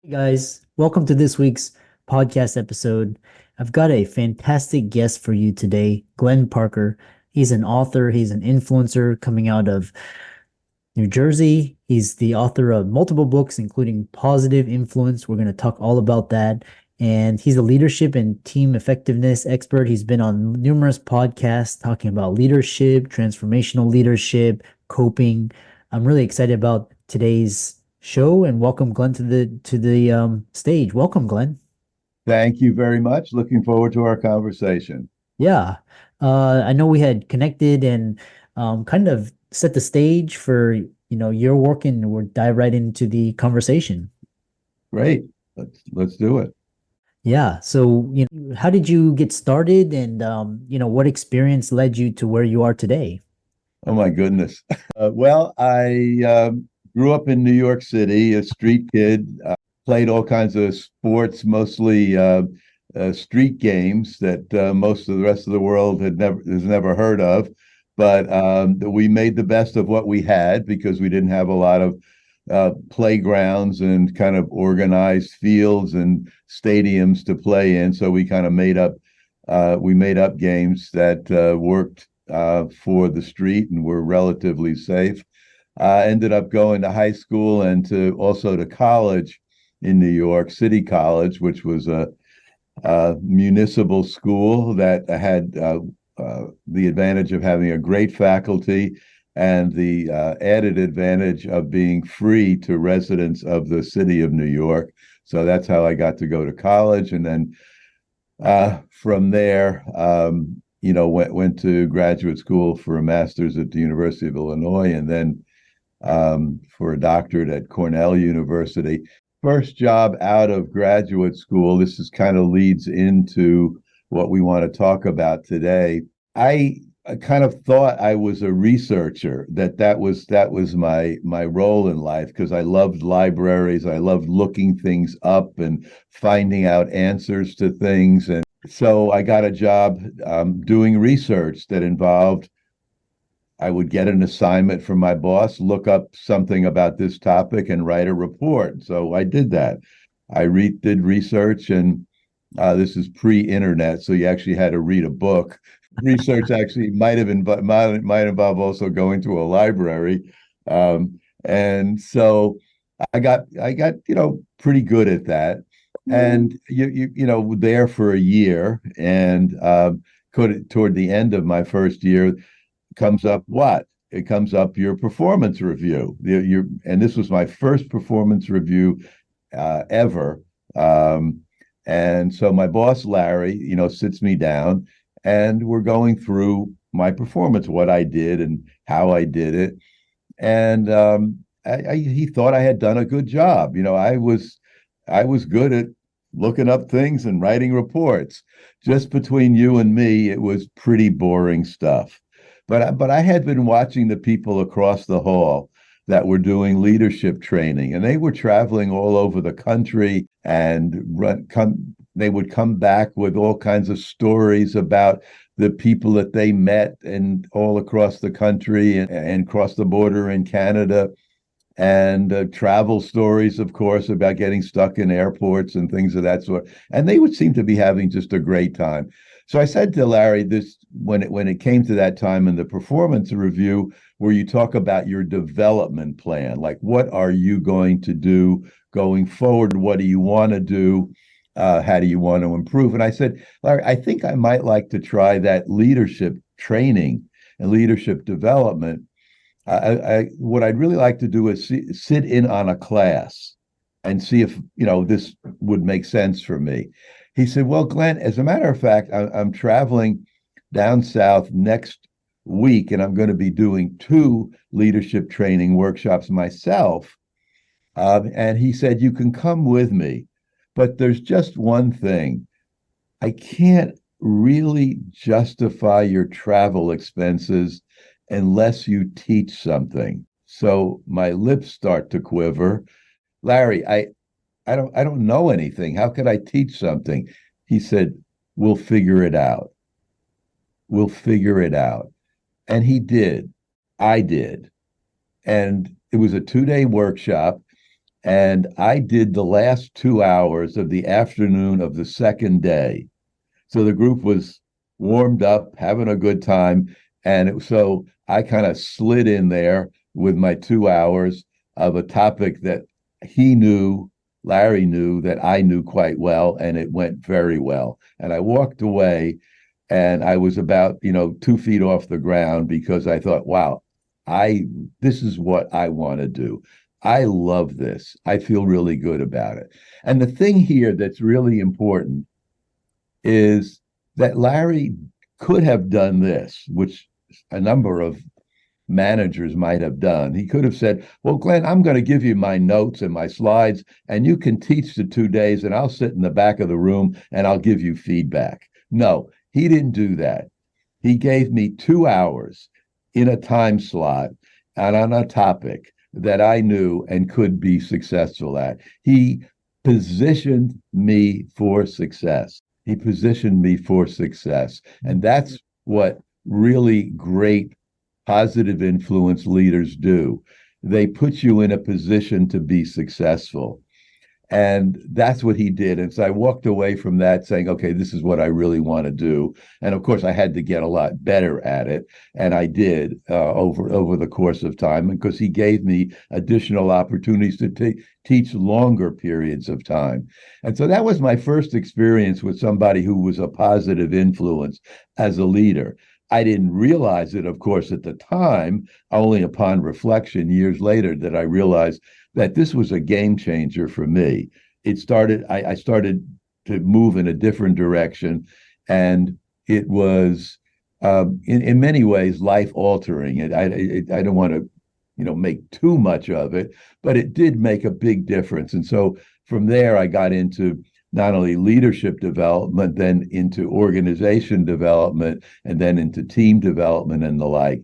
Hey guys, welcome to this week's podcast episode. I've got a fantastic guest for you today, Glenn Parker. He's an author, he's an influencer coming out of New Jersey. He's the author of multiple books, including Positive Influence. We're going to talk all about that. And he's a leadership and team effectiveness expert. He's been on numerous podcasts talking about leadership, transformational leadership, coping. I'm really excited about today's show and welcome Glenn to the stage. Welcome, Glenn. Thank you very much. Looking forward to our conversation. Yeah. I know we had connected and kind of set the stage for, your work and we'll dive right into the conversation. Great. Let's do it. Yeah. So, how did you get started and what experience led you to where you are today? Oh my goodness. Well, I grew up in New York City, a street kid. Played all kinds of sports, mostly street games that most of the rest of the world has never heard of. But we made the best of what we had because we didn't have a lot of playgrounds and kind of organized fields and stadiums to play in. So we made up games that worked for the street and were relatively safe. Ended up going to high school and also to college in New York, City College, which was a municipal school that had the advantage of having a great faculty and the added advantage of being free to residents of the city of New York. So that's how I got to go to college. And then from there, went to graduate school for a master's at the University of Illinois and then for a doctorate at Cornell University. First job out of graduate school, this is kind of leads into what we want to talk about today. I kind of thought I was a researcher, that was my role in life because I loved libraries. I loved looking things up and finding out answers to things. And so I got a job doing research that involved I would get an assignment from my boss, look up something about this topic and write a report. So I did that. Did research, and this is pre-internet, so you actually had to read a book. Research actually might involve also going to a library, and so I got pretty good at that, and there for a year, and toward the end of my first year comes up what? It comes up your performance review. And this was my first performance review ever. And so my boss, Larry, sits me down and we're going through my performance, what I did and how I did it. And he thought I had done a good job. I was good at looking up things and writing reports. Just between you and me, it was pretty boring stuff. But I had been watching the people across the hall that were doing leadership training, and they were traveling all over the country and they would come back with all kinds of stories about the people that they met and all across the country and across the border in Canada and travel stories, of course, about getting stuck in airports and things of that sort. And they would seem to be having just a great time. So I said to Larry, this when it came to that time in the performance review, where you talk about your development plan, like what are you going to do going forward? What do you want to do? How do you want to improve? And I said, Larry, I think I might like to try that leadership training and leadership development. What I'd really like to do is sit in on a class and see if this would make sense for me. He said, "Well, Glenn, as a matter of fact, I'm traveling down south next week, and I'm going to be doing two leadership training workshops myself." And he said, "You can come with me, but there's just one thing. I can't really justify your travel expenses unless you teach something." So my lips start to quiver. Larry, I don't know anything. How could I teach something? He said, "We'll figure it out. We'll figure it out." And he did. I did. And it was a 2-day workshop. And I did the last 2 hours of the afternoon of the second day. So the group was warmed up, having a good time. So I kind of slid in there with my 2 hours of a topic that he knew, Larry knew, that I knew quite well, and it went very well. And I walked away and I was about, 2 feet off the ground because I thought, wow, I this is what I want to do. I love this. I feel really good about it. And the thing here that's really important is that Larry could have done this, which a number of managers might have done. He could have said, well, Glenn, I'm going to give you my notes and my slides, and you can teach the 2 days, and I'll sit in the back of the room and I'll give you feedback. No, he didn't do that. He gave me 2 hours in a time slot and on a topic that I knew and could be successful at. He positioned me for success. He positioned me for success. And that's what really great positive influence leaders do. They put you in a position to be successful. And that's what he did. And so I walked away from that saying, okay, this is what I really want to do. And of course, I had to get a lot better at it. And I did over the course of time, because he gave me additional opportunities to teach longer periods of time. And so that was my first experience with somebody who was a positive influence as a leader. I didn't realize it, of course, at the time. Only upon reflection years later did I realize that this was a game changer for me. I started to move in a different direction, and it was in many ways life altering. I don't want to, make too much of it, but it did make a big difference. And so from there, I got into not only leadership development, then into organization development, and then into team development and the like.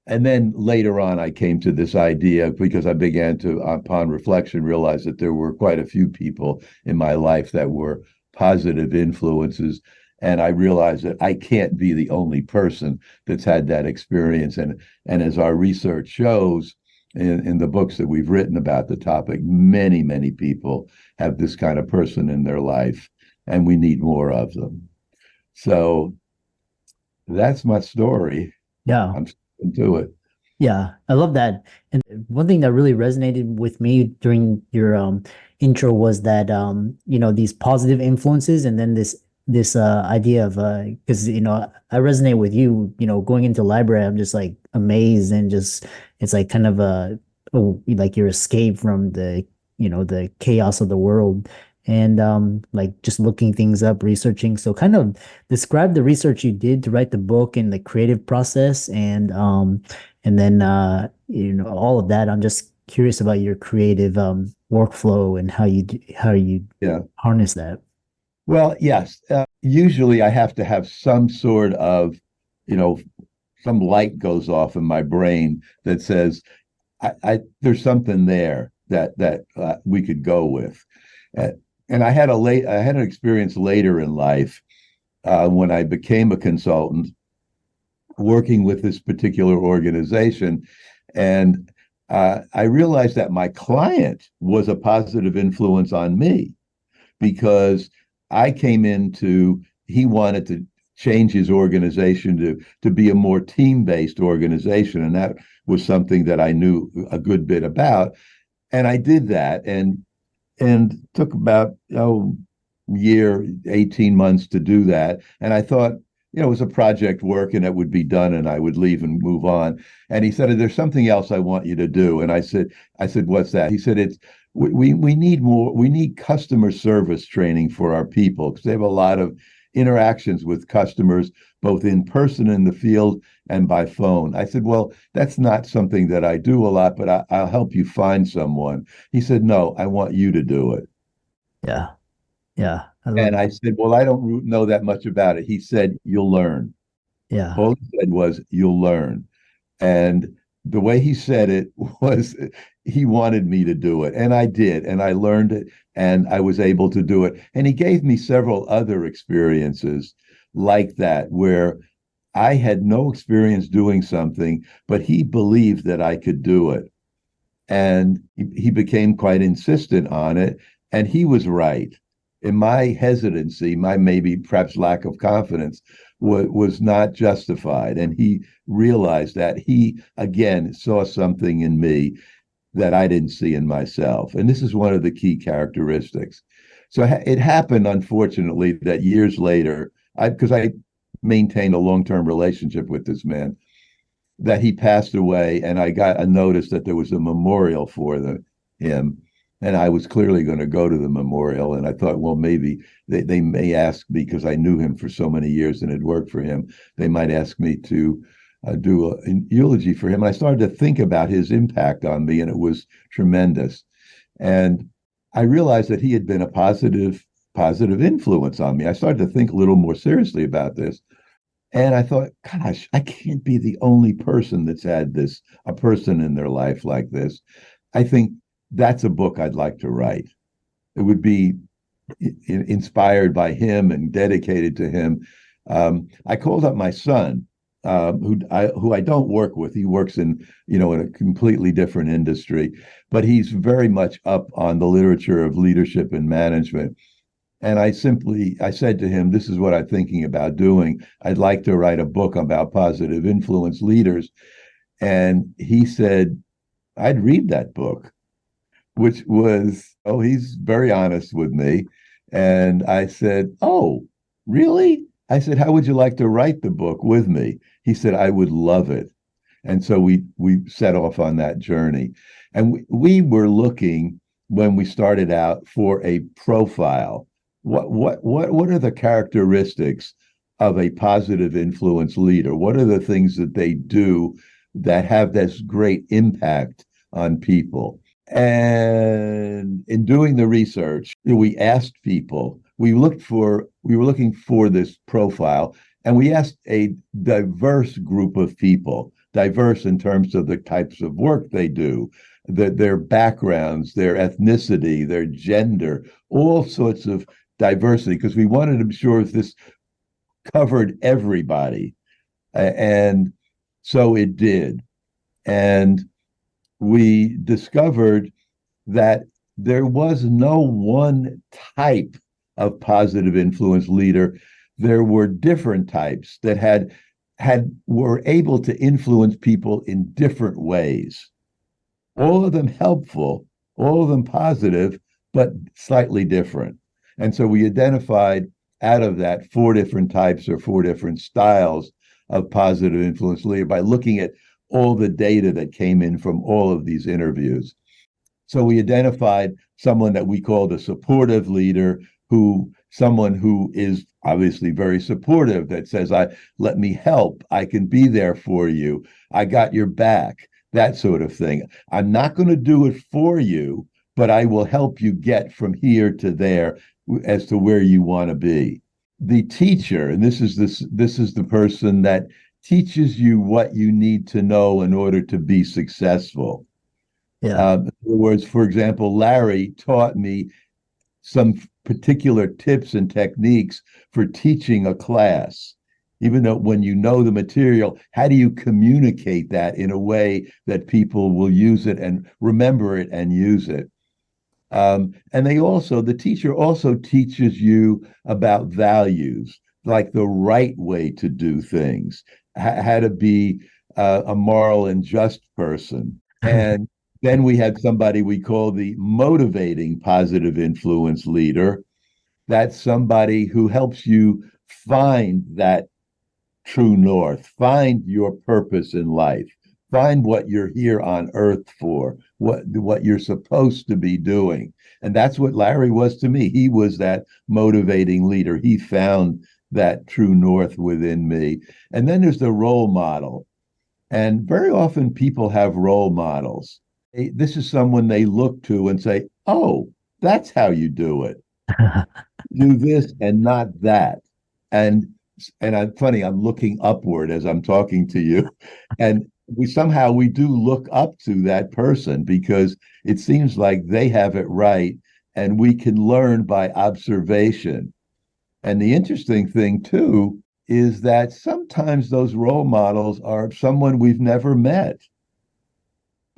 And then later on, I came to this idea because I began to, upon reflection, realize that there were quite a few people in my life that were positive influences. And I realized that I can't be the only person that's had that experience. And as our research shows in the books that we've written about the topic, many, many people have this kind of person in their life, and we need more of them. So that's my story. Yeah. I'm sticking to it. Yeah, I love that. And one thing that really resonated with me during your intro was that these positive influences, and then this idea of because I resonate with you, going into library, I'm just like amazed, and just it's like kind of like your escape from the chaos of the world, and like just looking things up, researching. So kind of describe the research you did to write the book and the creative process, and then all of that. I'm just curious about your creative workflow and how you Yeah. harness that. Well, yes. Usually I have to have some sort of, you know, some light goes off in my brain that says, there's something there that we could go with. Uh, and I had an experience later in life when I became a consultant working with this particular organization. And I realized that my client was a positive influence on me because he wanted to change his organization to be a more team-based organization. And that was something that I knew a good bit about. And I did that and took about year, 18 months to do that. And I thought, it was a project work and it would be done and I would leave and move on. And he said, there's something else I want you to do. And I said, what's that? He said, we need more, we need customer service training for our people because they have a lot of interactions with customers, both in person in the field and by phone. I said, well, that's not something that I do a lot, but I'll help you find someone. He said, no, I want you to do it. Yeah. Yeah. I love And I that. said, well, I don't know that much about it. He said, you'll learn. Yeah. All he said was, you'll learn. And the way he said it was he wanted me to do it. And I did. And I learned it and I was able to do it. And he gave me several other experiences like that, where I had no experience doing something, but he believed that I could do it. And he became quite insistent on it. And he was right. In my hesitancy, my maybe perhaps lack of confidence was not justified. And he realized that he, again, saw something in me that I didn't see in myself. And this is one of the key characteristics. So it happened, unfortunately, that years later, because I maintained a long-term relationship with this man, that he passed away, and I got a notice that there was a memorial for him. And I was clearly going to go to the memorial. And I thought, well, maybe they may ask me, because I knew him for so many years and had worked for him, they might ask me to do an eulogy for him. And I started to think about his impact on me, and it was tremendous. And I realized that he had been a positive influence on me. I started to think a little more seriously about this. And I thought, gosh, I can't be the only person that's had a person in their life like this. I think that's a book I'd like to write. It would be inspired by him and dedicated to him. I called up my son, who I don't work with. He works in a completely different industry, but he's very much up on the literature of leadership and management. And I said to him, this is what I'm thinking about doing. I'd like to write a book about positive influence leaders. And he said, I'd read that book, which was, oh, he's very honest with me. And I said, oh, really? I said, how would you like to write the book with me? He said, I would love it. And so we set off on that journey. And we were looking, when we started out, for a profile. What are the characteristics of a positive influence leader? What are the things that they do that have this great impact on people? And in doing the research, we asked people, we were looking for this profile, and we asked a diverse group of people, diverse in terms of the types of work they do, their backgrounds, their ethnicity, their gender, all sorts of diversity, because we wanted to be sure if this covered everybody. And so it did. And we discovered that there was no one type of positive influence leader. There were different types that were able to influence people in different ways. All of them helpful, all of them positive, but slightly different. And so we identified out of that 4 different types or 4 different styles of positive influence leader by looking at all the data that came in from all of these interviews. So we identified someone that we called a supportive leader, someone who is obviously very supportive, that says, let me help, I can be there for you, I got your back, that sort of thing. I'm not going to do it for you, but I will help you get from here to there as to where you want to be. The teacher, and this is the person that teaches you what you need to know in order to be successful. Yeah. In other words, for example, Larry taught me some particular tips and techniques for teaching a class. Even though when you know the material, how do you communicate that in a way that people will use it and remember it and use it? And the teacher also teaches you about values, like the right way to do things, how to be a moral and just person. And then we had somebody we call the motivating positive influence leader. That's somebody who helps you find that true north, find your purpose in life, find what you're here on earth for, what you're supposed to be doing. And that's what Larry was to me. He was that motivating leader. He found that true north within me. And then there's the role model. And very often people have role models. This is someone they look to and say, oh, that's how you do it. Do this and not that. And I'm funny, I'm looking upward as I'm talking to you. And we do look up to that person because it seems like they have it right and we can learn by observation. And the interesting thing too is that sometimes those role models are someone we've never met.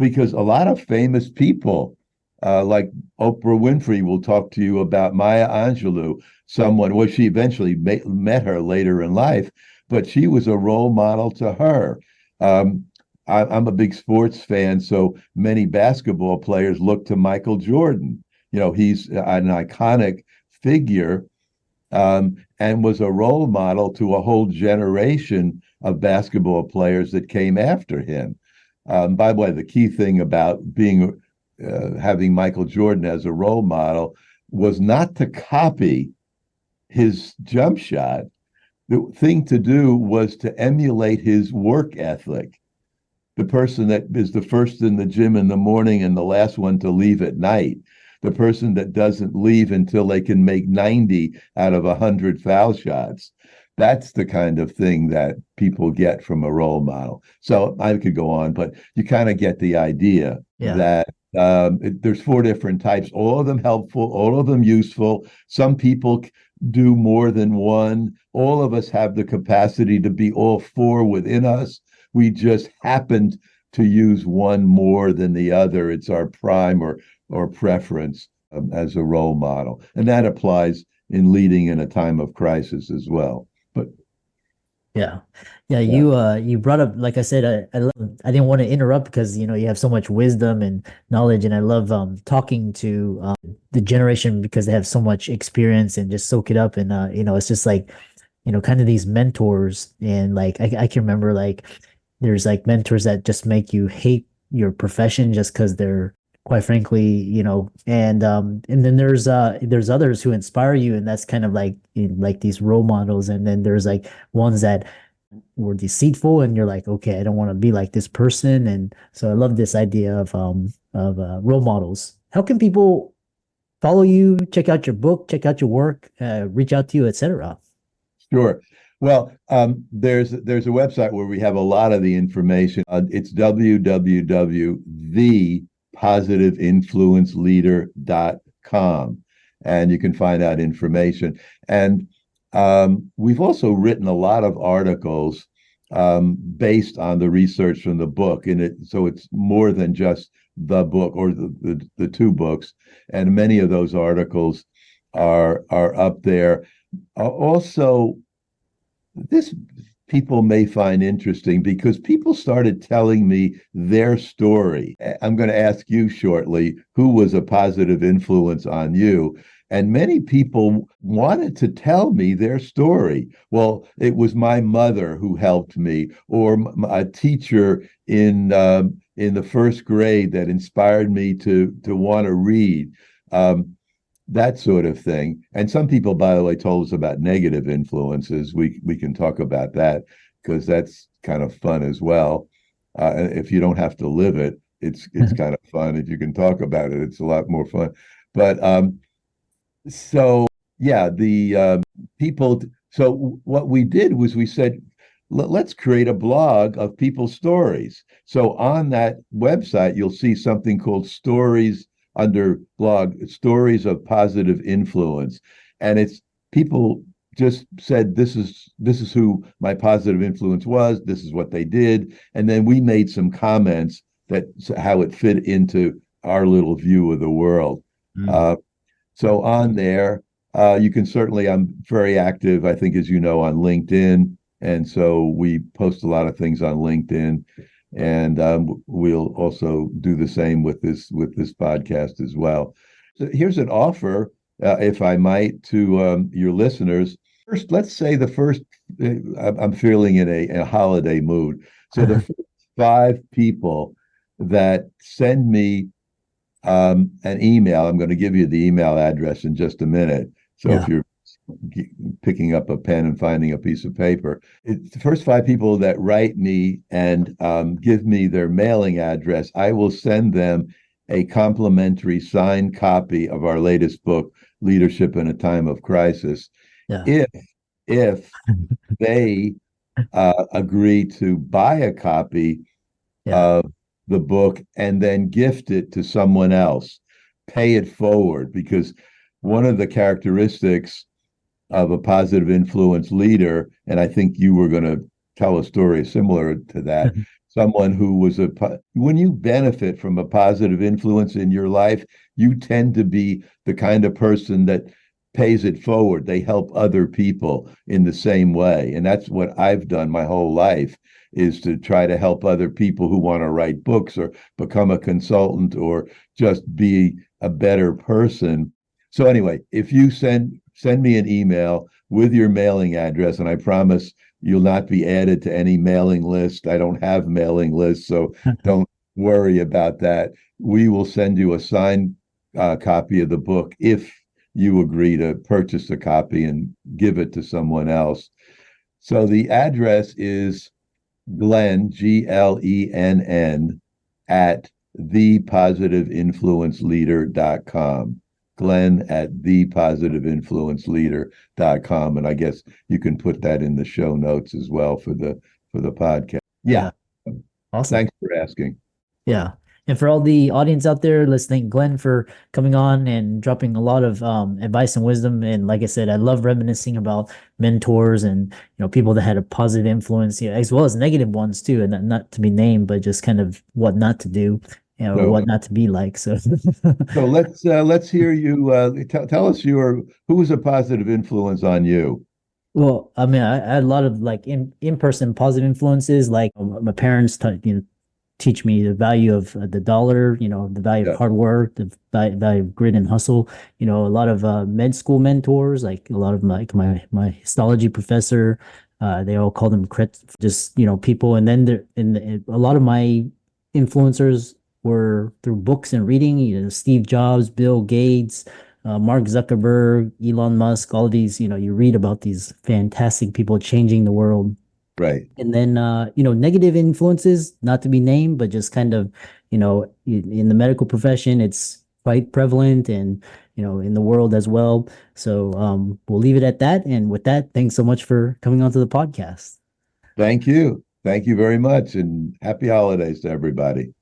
because a lot of famous people, like Oprah Winfrey, will talk to you about Maya Angelou, someone, well, she eventually met her later in life, but she was a role model to her. Um, I'm a big sports fan, so many basketball players look to Michael Jordan. He's an iconic figure, and was a role model to a whole generation of basketball players that came after him. By the way, the key thing about having Michael Jordan as a role model was not to copy his jump shot. The thing to do was to emulate his work ethic. The person that is the first in the gym in the morning and the last one to leave at night, the person that doesn't leave until they can make 90 out of 100 foul shots. That's the kind of thing that people get from a role model. So I could go on, but you kind of get the idea Yeah. that there's four different types, all of them helpful, all of them useful. Some people do more than one. All of us have the capacity to be all four within us. We just happened to use one more than the other. It's our prime or preference as a role model. And that applies in leading in a time of crisis as well. But Yeah. Yeah, yeah, you brought up, like I said, I didn't want to interrupt because you have so much wisdom and knowledge, and I love talking to the generation because they have so much experience and just soak it up. And it's just like kind of these mentors. And like I can remember, like there's like mentors that just make you hate your profession just because they're, quite frankly, and then there's others who inspire you, and that's kind of like like these role models. And then there's like ones that were deceitful, and you're like, okay, I don't want to be like this person. And so I love this idea of role models. How can people follow you, check out your book, check out your work, reach out to you, etc.? sure. Well, there's a website where we have a lot of the information. It's www.thepositiveinfluenceleader.com, and you can find out information. And we've also written a lot of articles based on the research from the book, and so it's more than just the book or the two books. And many of those articles are up there. Also, this people may find interesting because people started telling me their story. I'm going to ask you shortly who was a positive influence on you. And many people wanted to tell me their story. Well, it was my mother who helped me, or a teacher in the first grade that inspired me to want to read. That sort of thing. And some people, by the way, told us about negative influences. We can talk about that because that's kind of fun as well. If you don't have to live it, it's kind of fun. If you can talk about it, it's a lot more fun. But so yeah, the people. So what we did was we said, let's create a blog of people's stories. So on that website, you'll see something called stories under blog, stories of positive influence. And it's people just said, this is who my positive influence was, this is what they did. And then we made some comments that how it fit into our little view of the world. Mm. So on there, you can certainly, I'm very active, I think, as you know, on LinkedIn. And so we post a lot of things on LinkedIn. And we'll also do the same with this podcast as well. So here's an offer, if I might, to your listeners. First, let's say the first. I'm feeling in a holiday mood. So the first five people that send me an email, I'm going to give you the email address in just a minute. So if Yeah. you're picking up a pen and finding a piece of paper, it's the first five people that write me and give me their mailing address, I will send them a complimentary signed copy of our latest book, Leadership in a Time of Crisis, Yeah. if they agree to buy a copy Yeah. of the book and then gift it to someone else, pay it forward, because one of the characteristics of a positive influence leader, and I think you were going to tell a story similar to that. Someone who was when you benefit from a positive influence in your life, you tend to be the kind of person that pays it forward. They help other people in the same way. And that's what I've done my whole life, is to try to help other people who want to write books or become a consultant or just be a better person. So anyway, if you send me an email with your mailing address, and I promise you'll not be added to any mailing list. I don't have mailing lists, so don't worry about that. We will send you a signed copy of the book if you agree to purchase a copy and give it to someone else. So the address is Glenn, Glenn, at thepositiveinfluenceleader.com. Glenn at thepositiveinfluenceleader.com. And I guess you can put that in the show notes as well for the podcast. Yeah. Yeah, awesome. Thanks for asking. Yeah. And for all the audience out there, let's thank Glenn for coming on and dropping a lot of advice and wisdom. And like I said, I love reminiscing about mentors and people that had a positive influence, as well as negative ones too, and not to be named, but just kind of what not to do, So what not to be like. So so let's hear you tell us who was a positive influence on you. well, I mean, I had a lot of like in-person positive influences, like my parents teach me the value of the dollar, the value of Yeah, hard work, the value of grit and hustle. A lot of med school mentors, like a lot of my histology professor, they all call them crits, just people. And then a lot of my influencers were through books and reading. Steve Jobs, Bill Gates, Mark Zuckerberg, Elon Musk, all of these. You read about these fantastic people changing the world. right. And then, negative influences, not to be named, but just kind of, in the medical profession, it's quite prevalent and, in the world as well. So, we'll leave it at that. And with that, thanks so much for coming onto the podcast. Thank you. Thank you very much, and happy holidays to everybody.